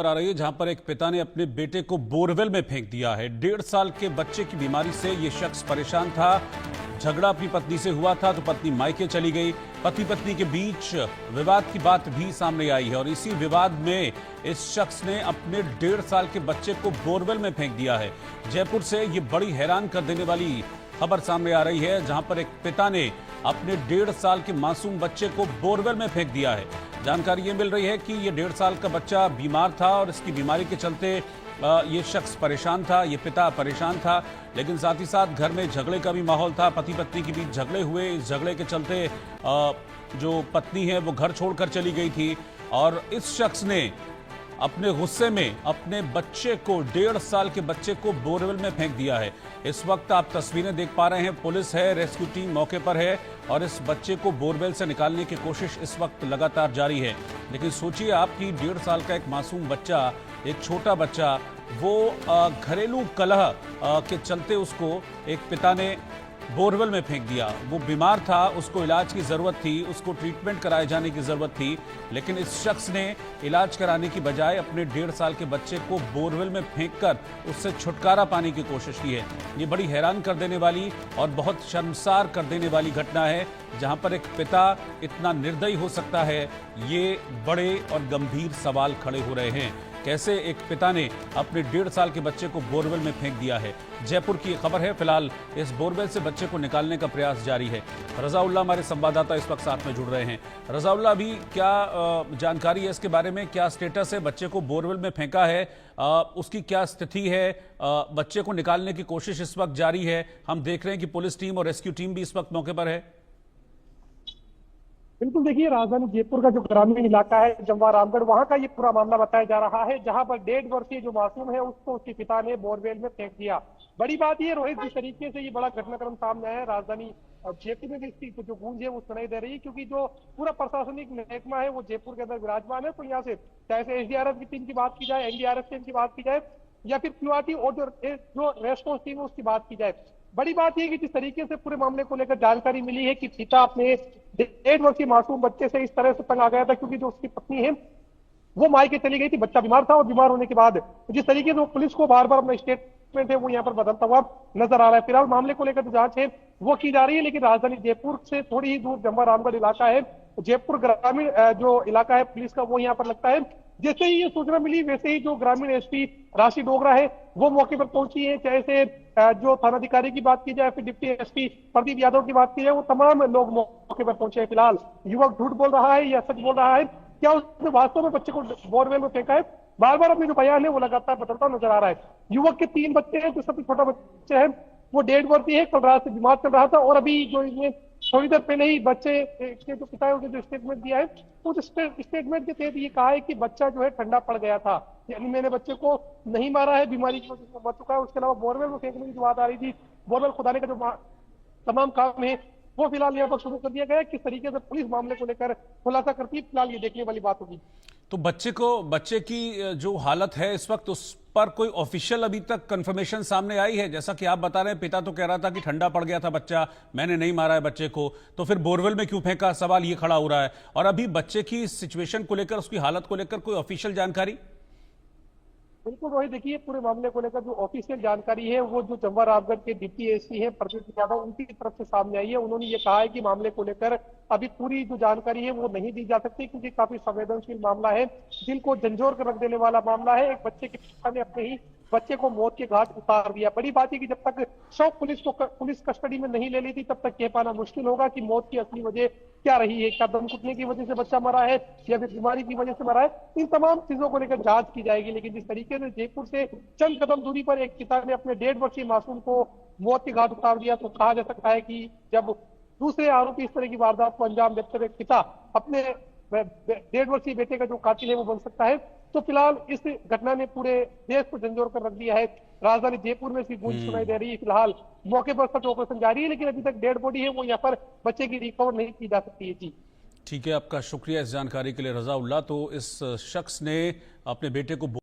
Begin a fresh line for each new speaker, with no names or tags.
आ रही है जहां पर एक पिता ने अपने बेटे को बोरवेल में फेंक दिया है। 1.5 साल के बच्चे की बीमारी से ये शख्स परेशान था। झगड़ा अपनी पत्नी से हुआ था तो पत्नी मायके चली गई। पति पत्नी के बीच विवाद की बात भी सामने आई है और इसी विवाद में इस शख्स ने अपने 1.5 साल के बच्चे को बोरवेल में फेंक दिया है। जयपुर से ये बड़ी हैरान कर देने वाली खबर सामने आ रही है जहां पर एक पिता ने अपने 1.5 साल के मासूम बच्चे को बोरवेल में फेंक दिया है। जानकारी ये मिल रही है कि ये 1.5 साल का बच्चा बीमार था और इसकी बीमारी के चलते ये शख्स परेशान था, ये पिता परेशान था, लेकिन साथ ही साथ घर में झगड़े का भी माहौल था। पति पत्नी के बीच झगड़े हुए। इस झगड़े के चलते जो पत्नी है वो घर छोड़कर चली गई थी और इस शख्स ने अपने गुस्से में अपने बच्चे को 1.5 साल के बच्चे को बोरवेल में फेंक दिया है। इस वक्त आप तस्वीरें देख पा रहे हैं, पुलिस है, रेस्क्यू टीम मौके पर है और इस बच्चे को बोरवेल से निकालने की कोशिश इस वक्त लगातार जारी है। लेकिन सोचिए आप कि 1.5 साल का एक मासूम बच्चा, एक छोटा बच्चा, वो घरेलू कलह के चलते उसको एक पिता ने बोरवेल में फेंक दिया। वो बीमार था, उसको इलाज की ज़रूरत थी, उसको ट्रीटमेंट कराए जाने की ज़रूरत थी, लेकिन इस शख्स ने इलाज कराने की बजाय अपने 1.5 साल के बच्चे को बोरवेल में फेंककर उससे छुटकारा पाने की कोशिश की है। ये बड़ी हैरान कर देने वाली और बहुत शर्मसार कर देने वाली घटना है जहां पर एक पिता इतना निर्दयी हो सकता है। ये बड़े और गंभीर सवाल खड़े हो रहे हैं। कैसे एक पिता ने अपने 1.5 साल के बच्चे को बोरवेल में फेंक दिया है। जयपुर की खबर है। फिलहाल इस बोरवेल से बच्चे को निकालने का प्रयास जारी है। रजाउल्ला हमारे संवाददाता इस वक्त साथ में जुड़ रहे हैं। रजाउल्ला, अभी क्या जानकारी है इसके बारे में? क्या स्टेटस है? बच्चे को बोरवेल में फेंका है, उसकी क्या स्थिति है? बच्चे को निकालने की कोशिश इस वक्त जारी है। हम देख रहे हैं कि पुलिस टीम और रेस्क्यू टीम भी इस वक्त मौके पर है।
बिल्कुल, देखिए, राजधानी जयपुर का जो ग्रामीण इलाका है जमवा रामगढ़, वहां का ये पूरा मामला बताया जा रहा है, जहां पर 1.5 वर्षीय जो मासूम है उसको उसके पिता ने बोरवेल में फेंक दिया। बड़ी बात ये रोहित, जिस तरीके से ये बड़ा घटनाक्रम सामने आया है, राजधानी जयपुर में भी इसकी जो गूंज है वो सुनाई दे रही है, क्योंकि जो पूरा प्रशासनिक महकमा है वो जयपुर के अंदर विराजमान है। तो यहाँ से चाहे से एसडीआरएफ की टीम की बात की जाए, एनडीआरएफ टीम की बात की जाए, या फिर क्यूआरटी और जो रेस्पॉन्स टीम है उसकी बात की जाए, बड़ी बात यह कि जिस तरीके से पूरे मामले को लेकर जानकारी मिली है कि पिता अपने 1.5 वर्षीय मासूम बच्चे से इस तरह से तंग आ गया था, क्योंकि जो उसकी पत्नी है वो मायके चली गई थी, बच्चा बीमार था और बीमार होने के बाद जिस तरीके से वो पुलिस को बार बार अपना स्टेटमेंट है वो यहाँ पर बदलता हुआ नजर आ रहा है। फिलहाल मामले को लेकर जो जांच है वो की जा रही है, लेकिन राजधानी जयपुर से थोड़ी ही दूर जमवा रामगढ़ इलाका है, जयपुर ग्रामीण जो इलाका है पुलिस का, वो यहाँ पर लगता है। जैसे ही ये सूचना मिली वैसे ही जो ग्रामीण एसपी राशि डोगरा है वो मौके पर पहुंची है। चाहे से जो थानाधिकारी की बात की जाए, फिर डिप्टी एसपी प्रदीप यादव की बात की जाए, वो तमाम लोग मौके पर पहुंचे हैं। फिलहाल युवक झूठ बोल रहा है या सच बोल रहा है, क्या उसने वास्तव में बच्चे को बोरवेल में फेंका है, बार बार अपने जो बयान है वो लगातार बदलता नजर आ रहा है। युवक के 3 बच्चे हैं, जो सबसे छोटा बच्चा है वो 1.5 वर्षीय है, कल रात से बीमार चल रहा था और अभी जो इसने थोड़ी देर पहले ही बच्चे के जो पिता है उन्होंने जो स्टेटमेंट दिया है, उस स्टेटमेंट के तहत ये कहा है कि बच्चा जो है ठंडा पड़ गया था, यानी मैंने बच्चे को नहीं मारा है, बीमारी की वजह से मर चुका है। उसके अलावा बोरवेल में फेंकने की जो बात आ रही थी, बोरवेल खुदाने का जो तमाम काम है वो फिलहाल यहाँ पर शुरू कर दिया गया है। किस तरीके से पुलिस मामले को लेकर खुलासा करती है, फिलहाल ये देखने वाली बात होगी।
तो बच्चे की जो हालत है इस वक्त, उस पर कोई ऑफिशियल अभी तक कंफर्मेशन सामने आई है? जैसा कि आप बता रहे हैं, पिता तो कह रहा था कि ठंडा पड़ गया था बच्चा, मैंने नहीं मारा है बच्चे को, तो फिर बोरवेल में क्यों फेंका? सवाल ये खड़ा हो रहा है। और अभी बच्चे की सिचुएशन को लेकर, उसकी हालत को लेकर कोई ऑफिशियल जानकारी?
बिल्कुल रोहित, देखिए, पूरे मामले को लेकर जो ऑफिशियल जानकारी है वो जो जमवा रामगढ़ के डिप्टी एसपी है प्रदीप यादव, उनकी तरफ से सामने आई है। उन्होंने ये कहा है कि मामले को लेकर अभी पूरी जो जानकारी है वो नहीं दी जा सकती, क्योंकि काफी संवेदनशील मामला है, दिल को झंझोर कर रख देने वाला मामला है। एक बच्चे के पिता ने अपने ही बच्चे को मौत के घाट उतार दिया। बड़ी बात है कि जब तक शव पुलिस कस्टडी में नहीं ले ली थी तब तक कह पाना मुश्किल होगा कि मौत की असली वजह क्या रही है। क्या दम घुटने की वजह से बच्चा मरा है या फिर बीमारी की वजह से मरा है? इन तमाम चीजों को लेकर जांच की जाएगी। लेकिन जिस तरीके से जयपुर से चंद कदम दूरी पर एक पिता ने अपने 1.5 वर्षीय मासूम को मौत के घाट उतार दिया, तो कहा जा सकता है कि जब दूसरे आरोपी इस तरह की वारदात को अंजाम देते हुए पिता अपने 1.5 वर्षीय बेटे का जो कातिल है वो बन सकता है। तो फिलहाल इस घटना ने पूरे देश को झंझोर कर रख दिया है। राजधानी जयपुर में इसकी गूंज सुनाई दे रही है। फिलहाल मौके पर सर्च ऑपरेशन जारी है, लेकिन अभी तक डेड बॉडी है वो यहाँ पर बच्चे की रिकवर नहीं की जा सकती है। जी
ठीक है, आपका शुक्रिया इस जानकारी के लिए रजाउल्ला। तो इस शख्स ने अपने बेटे को